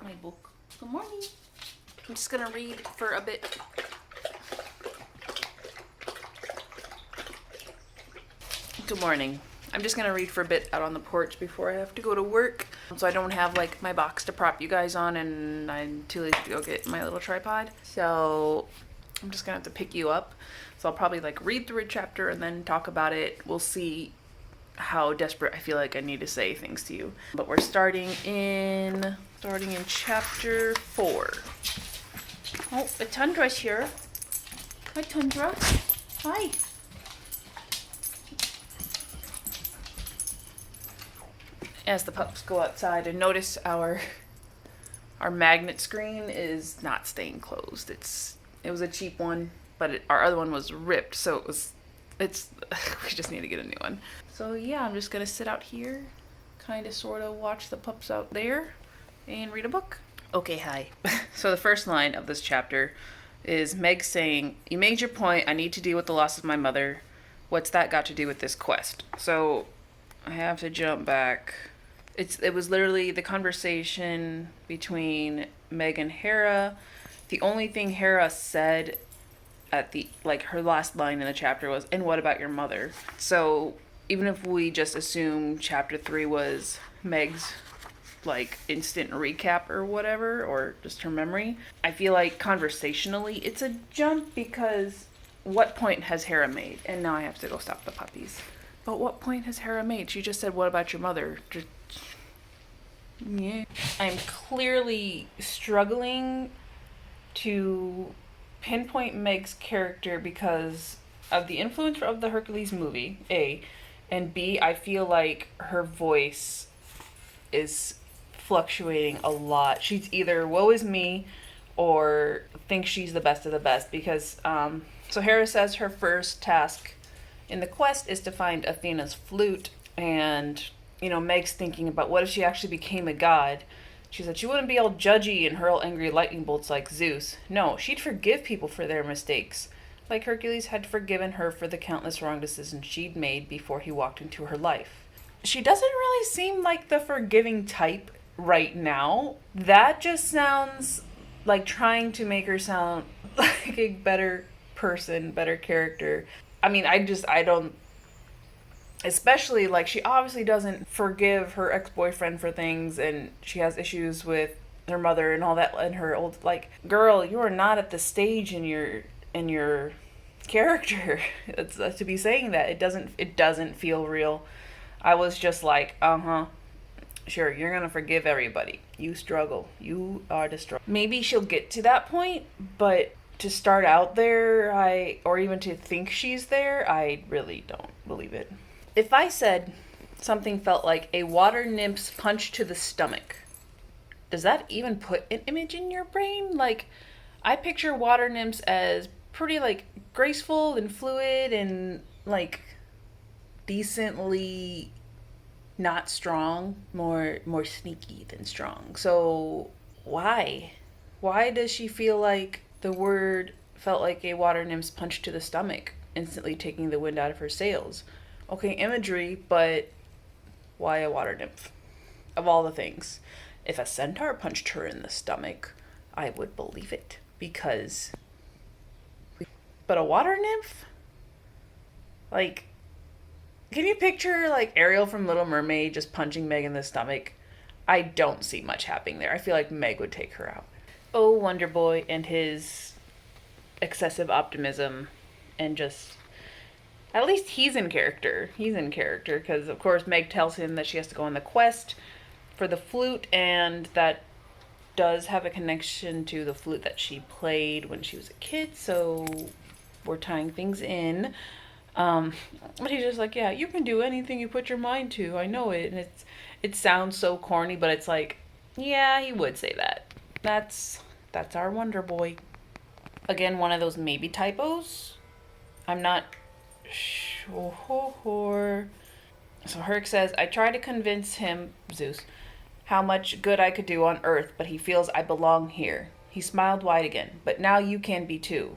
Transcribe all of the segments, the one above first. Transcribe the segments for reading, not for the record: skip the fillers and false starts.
my book. Good morning. I'm just gonna read for a bit. Good morning. I'm just gonna read for a bit out on the porch before I have to go to work. So I don't have like my box to prop you guys on and I'm too lazy to go get my little tripod. So I'm just gonna have to pick you up. So I'll probably like read through a chapter and then talk about it. We'll see how desperate I feel like I need to say things to you. But we're starting in chapter 4. Oh, Tundra's here. Hi, Tundra. Hi. As the pups go outside and notice our magnet screen is not staying closed. It was a cheap one, but our other one was ripped, so we just need to get a new one. So yeah, I'm just gonna sit out here, kind of sort of watch the pups out there and read a book. Okay, hi. So the first line of this chapter is Meg saying, "You made your point. I need to deal with the loss of my mother. What's that got to do with this quest?" So I have to jump back. It was literally the conversation between Meg and Hera. The only thing Hera said at her last line in the chapter was, "And what about your mother?" So even if we just assume chapter 3 was Meg's like instant recap or whatever, or just her memory, I feel like conversationally it's a jump because what point has Hera made? And now I have to go stop the puppies. But what point has Hera made? She just said, "What about your mother?" Yeah. I'm clearly struggling to pinpoint Meg's character because of the influence of the Hercules movie, A, and B, I feel like her voice is fluctuating a lot. She's either woe is me or thinks she's the best of the best because, so Hera says her first task in the quest is to find Athena's flute, and Meg's thinking about what if she actually became a god. She said she wouldn't be all judgy and hurl angry lightning bolts like Zeus. No, she'd forgive people for their mistakes, like Hercules had forgiven her for the countless wrong decisions she'd made before he walked into her life. She doesn't really seem like the forgiving type right now. That just sounds like trying to make her sound like a better person, better character. I mean, I don't... Especially, like, she obviously doesn't forgive her ex-boyfriend for things, and she has issues with her mother and all that, and her old, like, girl, you are not at the stage in your character to be saying that. It doesn't feel real. I was just like, sure, you're gonna forgive everybody. You struggle. You are the struggle. Maybe she'll get to that point, but to start out there, or even to think she's there, I really don't believe it. If I said something felt like a water nymph's punch to the stomach, does that even put an image in your brain? Like, I picture water nymphs as pretty, like, graceful and fluid and, like, decently not strong, more sneaky than strong. So why does she feel like the word felt like a water nymph's punch to the stomach, instantly taking the wind out of her sails? Okay, imagery, but why a water nymph? Of all the things. If a centaur punched her in the stomach, I would believe it. But a water nymph? Like, can you picture, like, Ariel from Little Mermaid just punching Meg in the stomach? I don't see much happening there. I feel like Meg would take her out. Oh, Wonder Boy and his excessive optimism and just... At least he's in character. Because, of course, Meg tells him that she has to go on the quest for the flute, and that does have a connection to the flute that she played when she was a kid, so we're tying things in. But he's just like, yeah, you can do anything you put your mind to. I know it. And it sounds so corny, but it's like, yeah, he would say that. That's our Wonder Boy. Again, one of those maybe typos. I'm not sure. So Herc says, I try to convince him, Zeus, how much good I could do on Earth, but he feels I belong here. He smiled wide again. But now you can be too.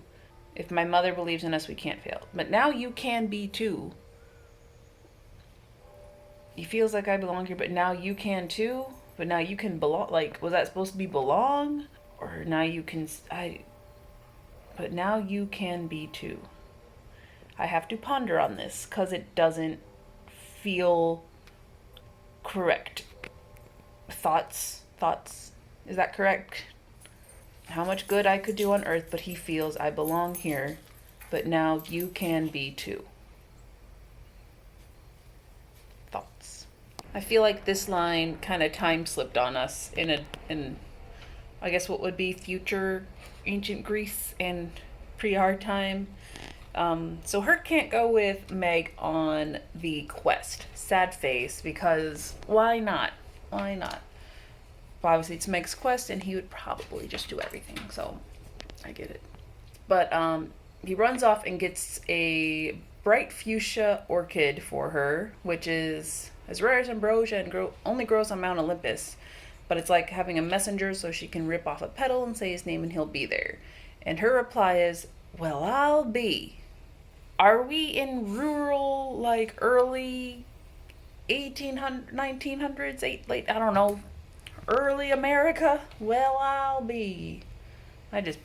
If my mother believes in us, we can't fail. But now you can be too. He feels like I belong here, but now you can too. but now you can belong. Like, was that supposed to be belong? Or now you can, but now you can be too. I have to ponder on this because it doesn't feel correct. Thoughts. Is that correct? How much good I could do on earth, but he feels I belong here. But now you can be too. Thoughts. I feel like this line kind of time slipped on us in I guess what would be future ancient Greece and pre-our time. So Herc can't go with Meg on the quest. Sad face, because why not? Why not? Well, obviously it's Meg's quest, and he would probably just do everything. So I get it. But he runs off and gets a bright fuchsia orchid for her, which is as rare as ambrosia and only grows on Mount Olympus. But it's like having a messenger so she can rip off a petal and say his name and he'll be there. And her reply is, well, I'll be. Are we in rural, like, early 1800s, 1900s, late, I don't know, early America? Well, I'll be. I just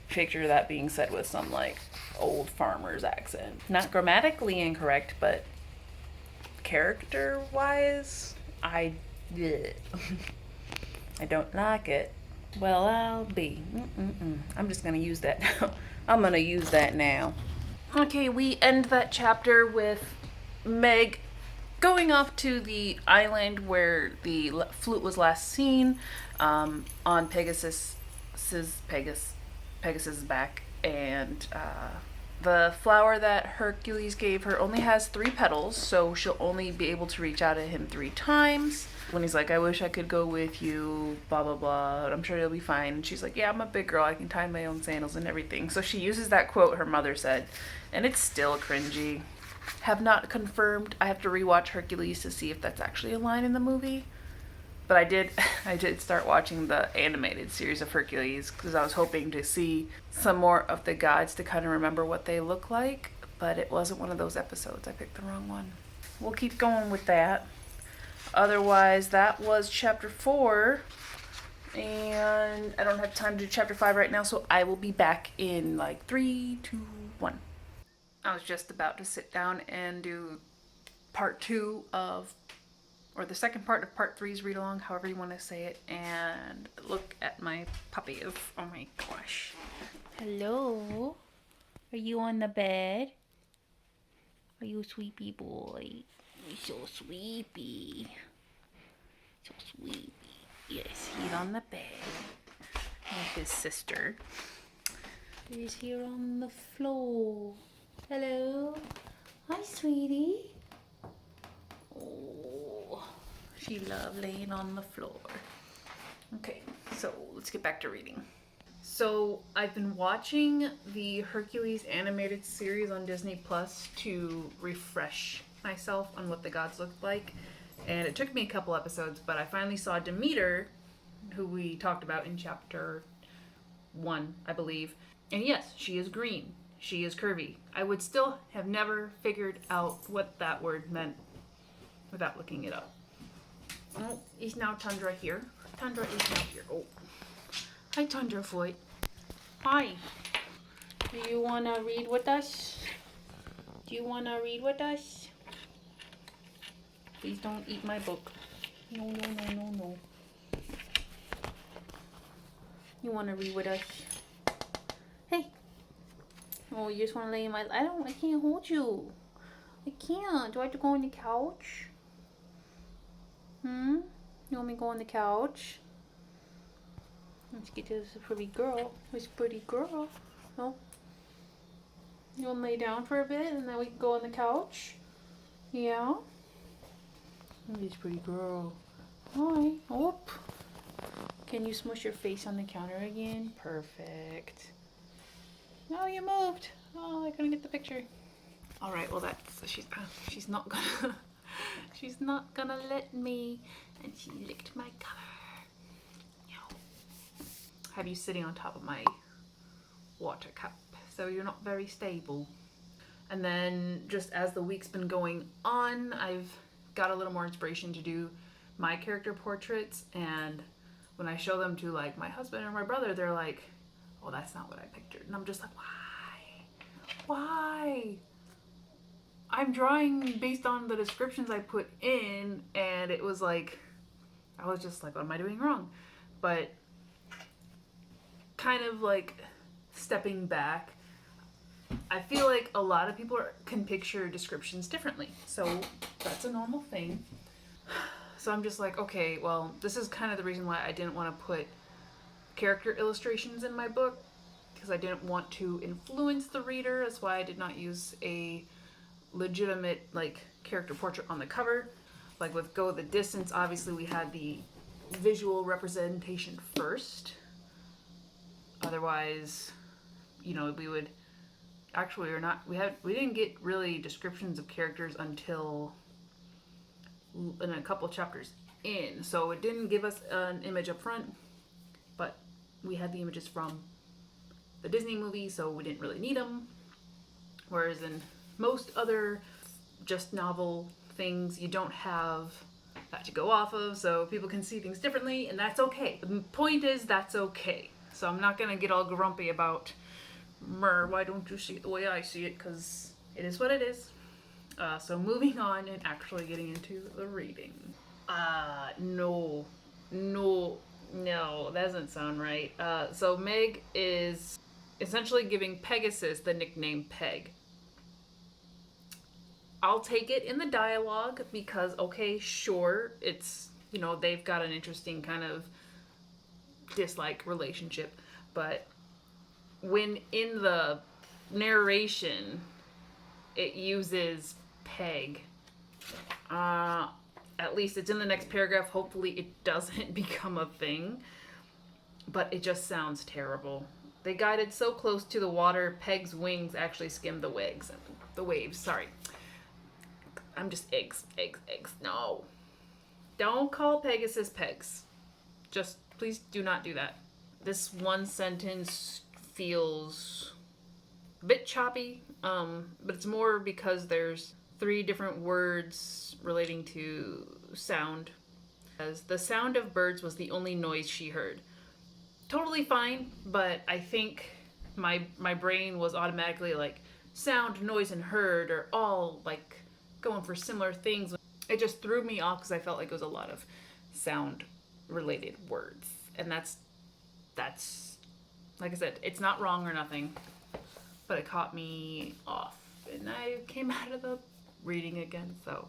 picture that being said with some, like, old farmer's accent. Not grammatically incorrect, but character-wise, I don't like it. Well, I'll be. I'm just gonna use that now. I'm gonna use that now. Okay, we end that chapter with Meg going off to the island where the flute was last seen, on Pegasus's back, and the flower that Hercules gave her only has 3 petals, so she'll only be able to reach out to him 3 times. When he's like, I wish I could go with you, blah, blah, blah, I'm sure you'll be fine. And she's like, yeah, I'm a big girl, I can tie my own sandals and everything. So she uses that quote her mother said, and it's still cringy. Have not confirmed. I have to rewatch Hercules to see if that's actually a line in the movie. But I did start watching the animated series of Hercules because I was hoping to see some more of the gods to kind of remember what they look like, but it wasn't one of those episodes. I picked the wrong one. We'll keep going with that. Otherwise, that was chapter 4, and I don't have time to do chapter 5 right now, so I will be back in like 3, 2, 1. I was just about to sit down and do part 2 of, or the second part of part 3's read along, however you want to say it, and look at my puppies. Oh my gosh. Hello? Are you on the bed? Are you a sleepy boy? You're so sleepy. So sleepy. Yes, he's on the bed. And his sister is here on the floor. Hello? Hi, sweetie. Oh, she loves laying on the floor. Okay, so let's get back to reading. So I've been watching the Hercules animated series on Disney Plus to refresh myself on what the gods looked like. And it took me a couple episodes, but I finally saw Demeter, who we talked about in chapter 1, I believe. And yes, she is green. She is curvy. I would still have never figured out what that word meant without looking it up. Oh, is now Tundra here? Tundra is now here. Oh. Hi, Tundrafoot. Hi. Do you want to read with us? Do you want to read with us? Please don't eat my book. No, no, no, no, no. You want to read with us? Hey. Oh, you just want to lay in my... I can't hold you. I can't. Do I have to go on the couch? You want me to go on the couch? Let's get to this pretty girl. This pretty girl. Oh. You want to lay down for a bit and then we can go on the couch? Yeah? This pretty girl. Hi. Oh. Can you smush your face on the counter again? Perfect. Oh, you moved. Oh, I couldn't get the picture. All right. Well, she's not gonna she's not gonna let me, and she licked my collar. Have you sitting on top of my water cup, so you're not very stable. And then just as the week's been going on, I've got a little more inspiration to do my character portraits, and when I show them to like my husband or my brother, they're like, oh, that's not what I pictured. And I'm just like, why? I'm drawing based on the descriptions I put in, and it was like, I was just like, what am I doing wrong? But kind of like stepping back, I feel like a lot of people can picture descriptions differently. So that's a normal thing. So I'm just like, okay, well, this is kind of the reason why I didn't want to put character illustrations in my book, because I didn't want to influence the reader. That's why I did not use a legitimate like character portrait on the cover. Like with Go the Distance, obviously we had the visual representation first. Otherwise, you know, we would actually we didn't get really descriptions of characters until in a couple chapters in. So it didn't give us an image up front, but we had the images from the Disney movie, so we didn't really need them. Whereas in most other just novel things, you don't have that to go off of, so people can see things differently, and that's okay. The point is, that's okay. So I'm not gonna get all grumpy about, why don't you see it the way I see it, because it is what it is. So moving on and actually getting into the reading. No, that doesn't sound right. So Meg is essentially giving Pegasus the nickname Peg. I'll take it in the dialogue because, okay, sure, it's, you know, they've got an interesting kind of dislike relationship, but when in the narration it uses Peg, at least it's in the next paragraph. Hopefully it doesn't become a thing, but it just sounds terrible. They guided so close to the water, Peg's wings actually skimmed the waves. Sorry. I'm just eggs. No. Don't call Pegasus Pegs. Just please do not do that. This one sentence feels a bit choppy, but it's more because there's 3 different words relating to sound. As the sound of birds was the only noise she heard. Totally fine, but I think my brain was automatically like sound, noise, and heard are all like going for similar things. It just threw me off because I felt like it was a lot of sound related words, and that's like I said, it's not wrong or nothing, but it caught me off, and I came out of the reading again. So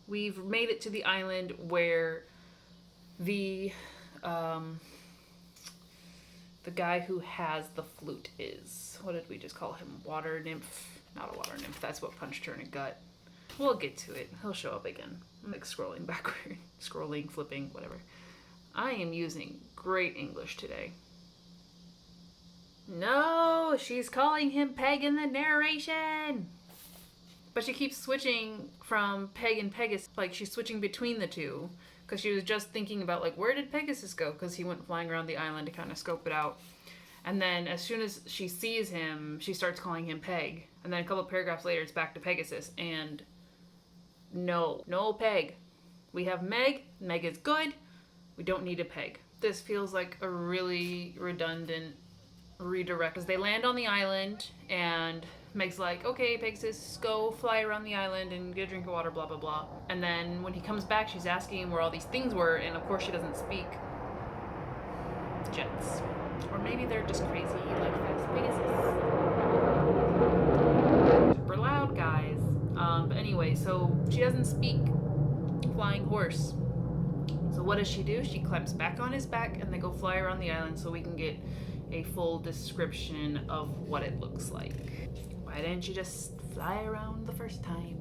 we've made it to the island where the guy who has the flute is. What did we just call him? Water nymph? Not a water nymph. That's what punched her in the gut. We'll get to it. He'll show up again. I'm like scrolling backward. Scrolling, flipping, whatever. I am using great English today. No, she's calling him Peg in the narration. But she keeps switching from Peg and Pegasus. Like she's switching between the two. Because she was just thinking about like, where did Pegasus go? Because he went flying around the island to kind of scope it out. And then as soon as she sees him, she starts calling him Peg. And then a couple of paragraphs later, it's back to Pegasus. And no Peg. We have Meg. Meg is good. We don't need a Peg. This feels like a really redundant redirect. Because they land on the island and Meg's like, okay, Pegasus, go fly around the island and get a drink of water, blah, blah, blah. And then when he comes back, she's asking him where all these things were, and of course she doesn't speak jets. Or maybe they're just crazy like fast Pegasus. Super loud, guys. But anyway, so she doesn't speak flying horse. So what does she do? She climbs back on his back and they go fly around the island so we can get a full description of what it looks like. Why didn't you just fly around the first time?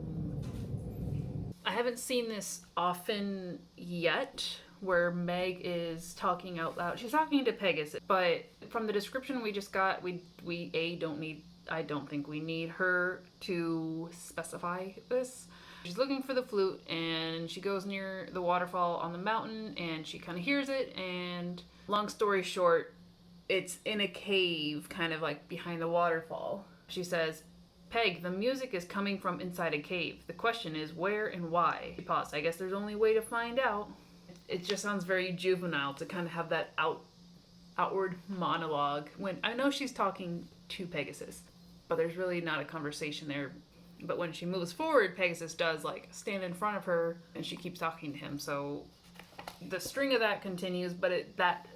I haven't seen this often yet, where Meg is talking out loud. She's talking to Pegasus, but from the description we just got, I don't think we need her to specify this. She's looking for the flute, and she goes near the waterfall on the mountain, and she kind of hears it, and long story short, it's in a cave, kind of like behind the waterfall. She says, Peg, the music is coming from inside a cave. The question is where and why. She paused. I guess there's only way to find out. it just sounds very juvenile to kind of have that outward monologue when I know she's talking to Pegasus, but there's really not a conversation there. But when she moves forward, Pegasus does like stand in front of her and she keeps talking to him. So the string of that continues, but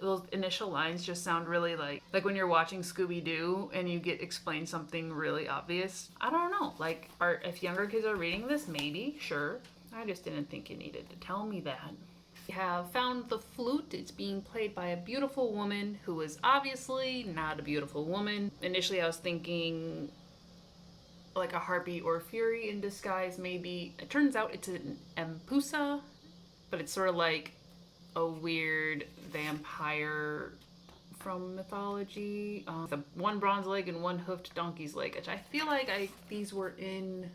those initial lines just sound really like when you're watching Scooby-Doo and you get explained something really obvious. I don't know, like if younger kids are reading this, maybe, sure. I just didn't think you needed to tell me that. We have found the flute. It's being played by a beautiful woman who is obviously not a beautiful woman. Initially I was thinking like a harpy or fury in disguise, maybe. It turns out it's an empusa, but it's sort of like a weird vampire from mythology. The one bronze leg and one hoofed donkey's leg, which I feel like these were in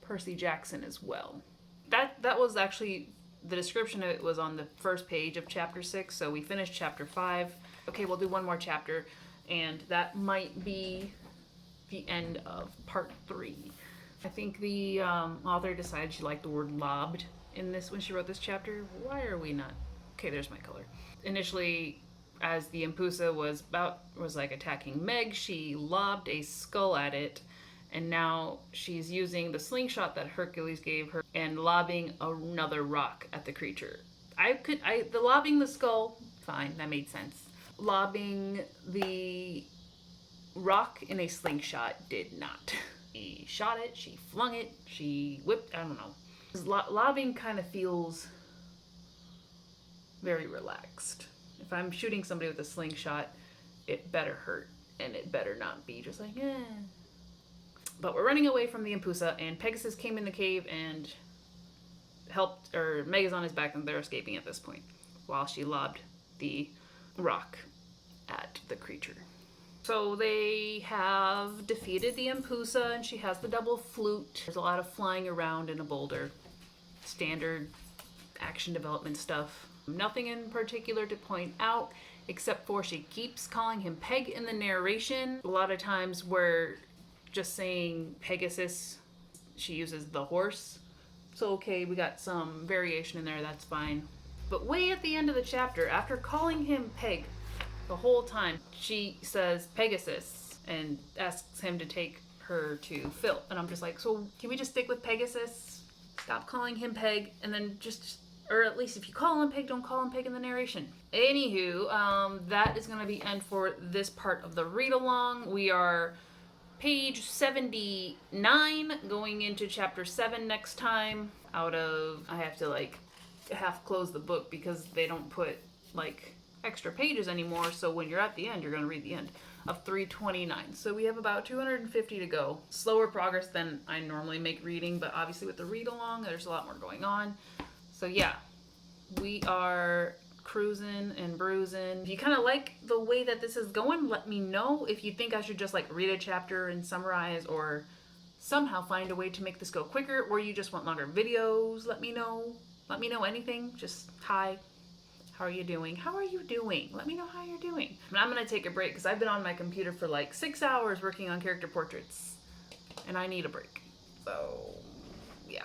Percy Jackson as well. That was actually, the description of it was on the first page of chapter 6, so we finished chapter 5. Okay, we'll do one more chapter, and that might be the end of part 3. I think the author decided she liked the word lobbed in this when she wrote this chapter. Why are we not? Okay, there's my color. Initially, as the Empusa was like attacking Meg, she lobbed a skull at it, and now she's using the slingshot that Hercules gave her and lobbing another rock at the creature. The lobbing the skull, fine, that made sense. Lobbing the rock in a slingshot did not. She shot it, she flung it, she whipped, I don't know. Lobbing kind of feels very relaxed. If I'm shooting somebody with a slingshot, it better hurt, and it better not be just like, eh. But we're running away from the Empusa, and Pegasus came in the cave and helped, or Meg is on his back and they're escaping at this point, while she lobbed the rock at the creature. So they have defeated the Empusa, and she has the double flute. There's a lot of flying around in a boulder. Standard action development stuff. Nothing in particular to point out, except for she keeps calling him Peg in the narration. A lot of times we're just saying Pegasus, she uses the horse. So okay, we got some variation in there, that's fine. But way at the end of the chapter, after calling him Peg the whole time, she says Pegasus and asks him to take her to Phil. And I'm just like, so can we just stick with Pegasus? Stop calling him Peg, and then or at least if you call him Peg, don't call him Peg in the narration. Anywho, that is going to be end for this part of the read-along. We are page 79, going into chapter 7 next time. I have to like half close the book because they don't put like extra pages anymore, so when you're at the end, you're going to read the end of 329. So we have about 250 to go. Slower progress than I normally make reading, but obviously with the read-along, there's a lot more going on. So yeah, we are cruising and bruising. If you kind of like the way that this is going, let me know. If you think I should just like read a chapter and summarize, or somehow find a way to make this go quicker, or you just want longer videos, let me know. Let me know anything. Just hi. How are you doing? How are you doing? Let me know how you're doing. And I'm going to take a break because I've been on my computer for like 6 hours working on character portraits, and I need a break. So yeah.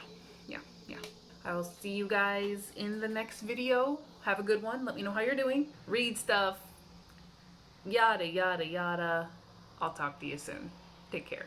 I will see you guys in the next video. Have a good one. Let me know how you're doing. Read stuff. Yada, yada, yada. I'll talk to you soon. Take care.